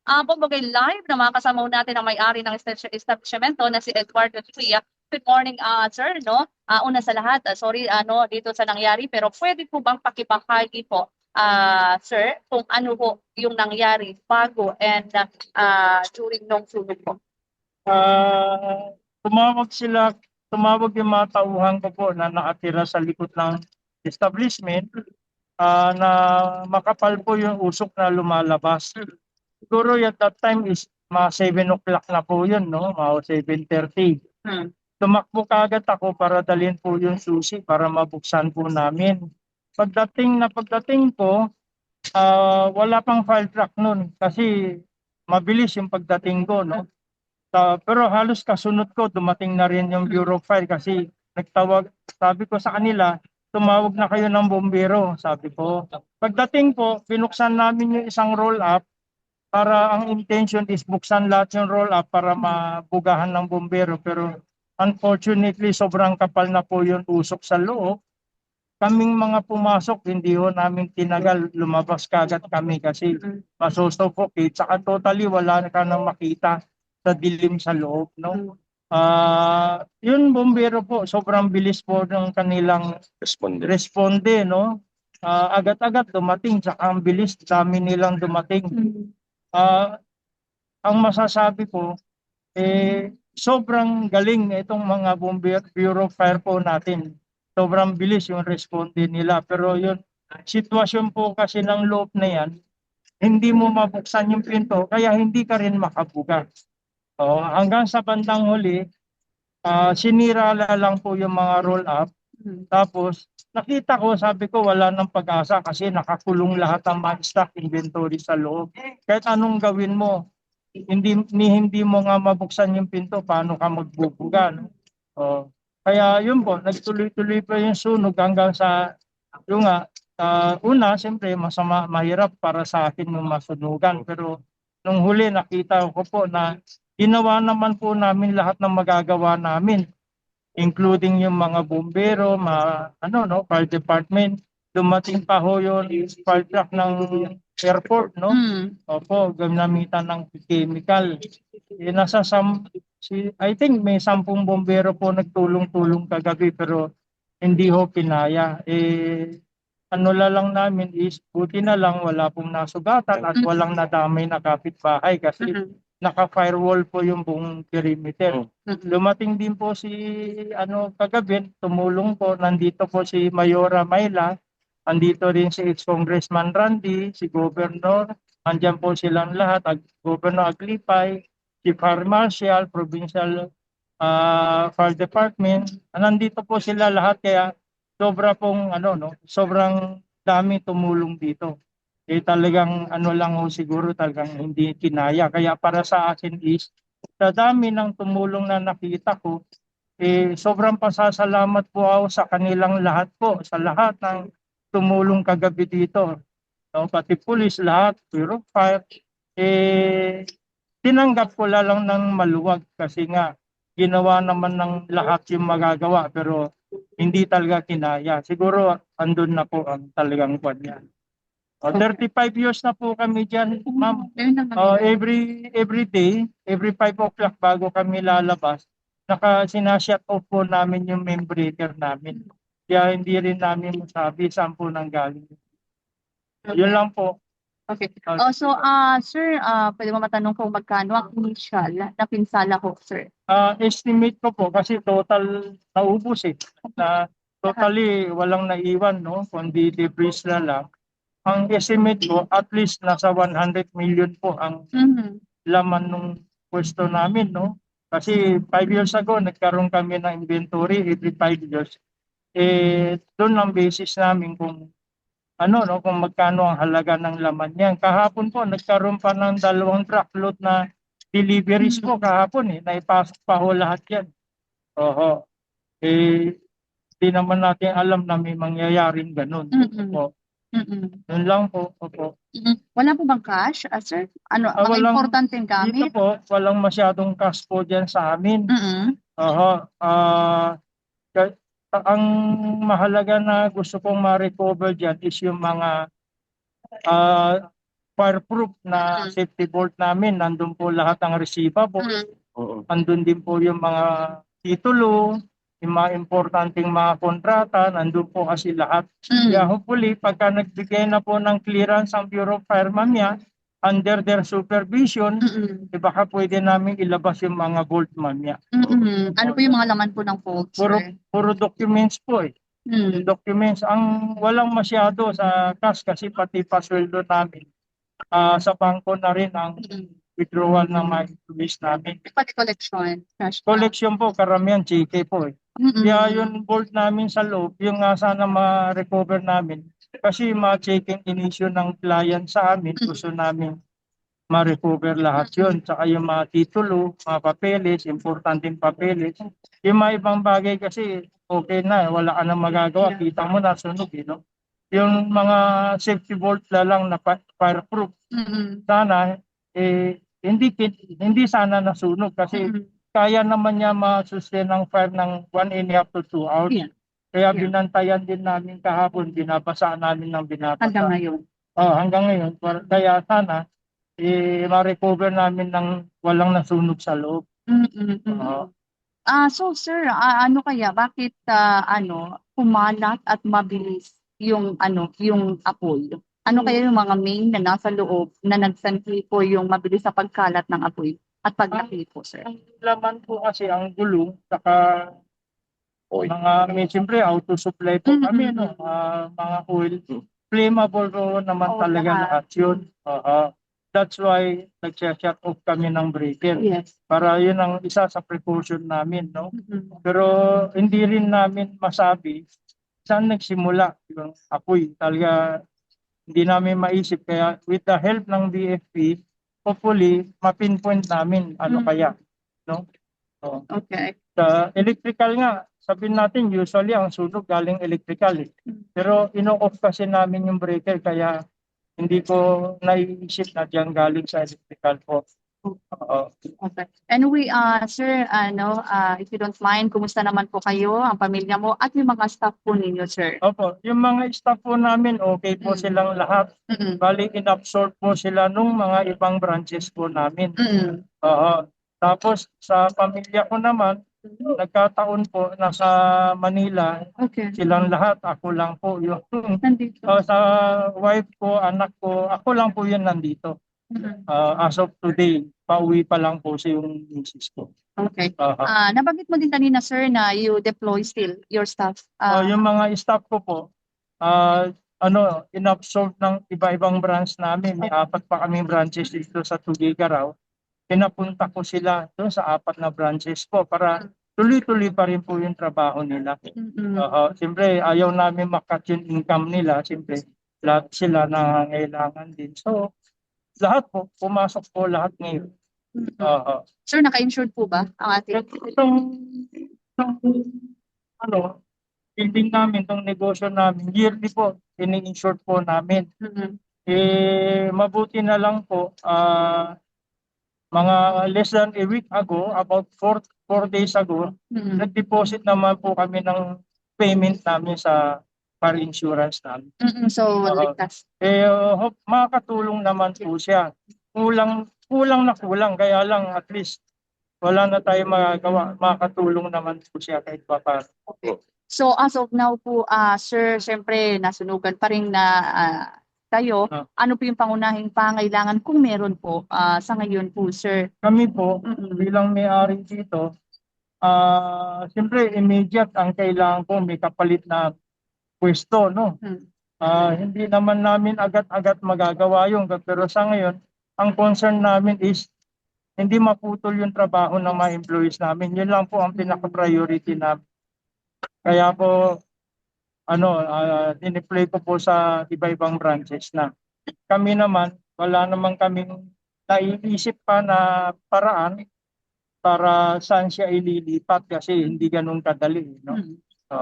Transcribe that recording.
Kumbaga live na makakasama natin ang may-ari ng establishmento na si Eduardo Tria. Good morning, sir, no? Una sa lahat, sorry dito sa nangyari, pero pwede po bang pakibahagi po, sir, kung ano po yung nangyari bago and during nung sunog po? Tumawag sila, tumawag yung mga tauhan ko po na nakatira sa likod ng establishment na makapal po yung usok na lumalabas. Siguro at that time is mga 7 o'clock na po yun, no? Mga 7:30. Tumakbo kaagad ako para dalhin po yung susi para mabuksan po namin. Pagdating ko, wala pang fire truck nun kasi mabilis yung pagdating ko, no? Pero halos kasunod ko, dumating na rin yung Bureau of Fire kasi nagtawag, sabi ko sa kanila, tumawag na kayo ng bombero, sabi ko. Pagdating po, binuksan namin yung isang roll-up para ang intention is buksan lahat yung roll-up para mabugahan ng bombero. Pero unfortunately, sobrang kapal na po yung usok sa loob. Kaming mga pumasok, hindi ho namin tinagal, lumabas kagad kami kasi masusuffocate. Saka totally wala na ka nang makita sa dilim sa loob, no? Yun bombero po, sobrang bilis po ng kanilang responde, no? Agad-agad dumating, saka ang bilis, dami nilang dumating. Ang masasabi ko, sobrang galing itong mga Bureau of Fire po natin. Sobrang bilis yung responde nila. Pero yun, sitwasyon po kasi ng loob na yan, hindi mo mabuksan yung pinto, kaya hindi ka rin makabuga. Hanggang sa bandang huli, sinira lang po yung mga roll-up. Tapos, nakita ko, sabi ko, wala nang pag-asa kasi nakakulong lahat ng mga stock inventory sa loob. Kahit anong gawin mo, hindi mo nga mabuksan yung pinto, paano ka magbubuga, no? Kaya yun po, nagtuloy-tuloy pa yung sunog hanggang sa, yung nga, una, siyempre, mahirap para sa akin yung masunugan. Pero nung huli, nakita ko po na ginawa naman po namin lahat ng magagawa namin, including yung mga bombero, fire department. Dumating pa ho yun, fire truck ng airport, no? Opo, gamamitan ng chemical. I think may 10 bombero po nagtulong-tulong kagabi pero hindi ho pinaya. Lang namin is buti na lang wala pong nasugatan at walang nadamay na kapitbahay kasi naka-firewall po yung buong perimeter. Dumating din po si kagabi, tumulong po, nandito po si Mayora Mayla, andito rin si ex-congressman Randy, si Governor, andyan po silang lahat, Governor Aglipay, si Fire Marshal, Provincial Fire Department, nandito po sila lahat kaya sobrang dami tumulong dito. Talagang lang siguro talagang hindi kinaya. Kaya para sa akin is, sa dami ng tumulong na nakita ko, sobrang pasasalamat po ako sa kanilang lahat po, sa lahat ng tumulong kagabi dito. No, pati pulis, lahat, Bureau of Fire, tinanggap ko lang ng maluwag kasi nga ginawa naman ng lahat yung magagawa pero hindi talaga kinaya. Siguro andun na po ang talagang kanya. 35 years na po kami dyan, ma'am. Every day, every 5 o'clock bago kami lalabas, sinashut off po namin yung main breaker namin. Kaya hindi rin namin masabi saan po nanggaling. Yun lang po. Okay. Sir, pwede mo matanong kung magkano ang initial na pinsala ko, sir? Estimate ko po kasi total naubos totally walang naiwan, no? Kundi debris na lang. Ang estimate ko, at least nasa 100 million po ang laman ng pwesto namin, no? Kasi 5 years ago, nagkaroon kami ng inventory every 5 years. Doon ang basis namin kung kung magkano ang halaga ng laman niyan. Kahapon po, nagkaroon pa ng 2 truckload na deliveries po kahapon naipasok pa ho lahat yan. Di naman natin alam na may mangyayaring ganun. Yun lang po. Opo. Wala po bang cash, sir? Mga importanteng gamit? Dito po, walang masyadong cash po dyan sa amin. Ang mahalaga na gusto kong ma-recover dyan is yung mga fireproof na Mm. safety bolt namin. Nandun po lahat ng receivable. Mm. Oo. Nandun din po yung mga titulo, yung mga importanteng mga kontrata, nandun po kasi lahat. Kaya Mm. hopefully, pagka nagbigay na po ng clearance ang Bureau of Fire Mamya, under their supervision, Mm. baka pwede namin ilabas yung mga bolt mamya. Mm. Ano po yung mga laman po ng vault, Puro, sir? puro documents po eh. Yung Mm. documents, ang walang masyado sa cash kasi pati pasweldo namin. Sa bangko na rin ang Mm. withdrawal ng mga employees namin. Pati collection, cash. Collection po, karamihan cheque po eh. Mm. Kaya yung bolt namin sa loob, yung sana ma-recover namin. Kasi ma-check in-issue ng client sa amin, gusto namin ma-recover lahat yun. Tsaka yung mga titulo, mga papeles, importanteng papeles. Yung mga ibang bagay kasi okay na, wala ka nang magagawa. Kita mo na sunog, no? Yung mga safety bolt na lang na fireproof, Mm. sana hindi sana nasunog kasi Mm. kaya naman niya ma-sustain ng fire ng 1.5 to 2 hours. Yeah. Kaya Yeah. binantayan din namin kahapon, binabasa namin ng binabasa. Hanggang ngayon. Hanggang ngayon. Kaya sana ma-recover namin ng walang nasunog sa loob. Mm. Oo. So sir, ano kaya bakit kumalat at mabilis yung yung apoy? Ano kaya yung mga main na nasa loob na nagsanhi po yung mabilis sa pagkalat ng apoy at paglaki po, sir? Ang laman po kasi ang gulong, saka may siyempre auto supply po kami, no? Mga oil. Flammable po naman Oo, talaga lahat. lahat yun. That's why nag-shut off kami ng breaker. Yes. Para yun ang isa sa precaution namin, no? Mm. Pero hindi rin namin masabi saan nagsimula yung apoy. Talaga hindi namin maisip. Kaya with the help ng BFP, hopefully mapinpoint namin ano kaya, no? So, Okay. sa electrical nga, sabihin natin usually ang sunog galing electrical eh. Pero ino-off kasi namin yung breaker kaya hindi ko naiisip na diyan galing sa electrical po. Oo. Okay. Anyway, sir, if you don't mind, kumusta naman po kayo, ang pamilya mo, at yung mga staff po ninyo, sir? Opo, yung mga staff po namin okay po silang lahat. Mm. Bali inabsorb po sila nung mga ibang branches po namin. Mm. Oo. Tapos sa pamilya ko naman, nagkataon po nasa Manila, Okay. silang lahat, ako lang po yung Nandito. sa wife ko, anak ko, ako lang po yun nandito. Mm. As of today, pauwi pa lang po si yung misis ko. Okay. Aha. Nabanggit mo din kanina, sir, na you deploy still your staff. Yung mga staff ko po, inabsorb ng iba-ibang branch namin. May 4 pa kaming branches dito sa Tugigaraw. Pinapunta ko sila doon sa 4 na branches po para tuloy-tuloy pa rin po yung trabaho nila. Siyempre, ayaw namin makat yung income nila. Siyempre, lahat sila nangangailangan din. So, lahat po, pumasok po lahat ngayon. Sir, naka-insured po ba ang ating? Itong building namin, itong negosyo namin, yearly po, ini-insure po namin. Mabuti na lang po, mga less than a week ago, about 4 days ago, nag-deposit naman po kami ng payment namin sa car insurance namin. So, ligtas. Makakatulong naman po siya. Kulang na kulang, kaya lang at least wala na tayo magagawa. Makakatulong naman po siya kahit pa paano. Okay. So, as of now po, sir, syempre, nasunugan pa rin na kayo. Ano po yung pangunahing pangailangan kung meron po sa ngayon po, sir? Kami po, bilang may-ari dito, siyempre immediate ang kailangan po, may kapalit na pwesto, no? Hindi naman namin agad-agad magagawa yung, pero sa ngayon, ang concern namin is hindi maputol yung trabaho ng mga employees namin. Yun lang po ang pinaka-priority namin. Kaya po, diniplay ko po sa iba-ibang branches na. Kami naman, wala naman kaming naiisip pa na paraan para saan siya ililipat kasi hindi ganun kadali. No?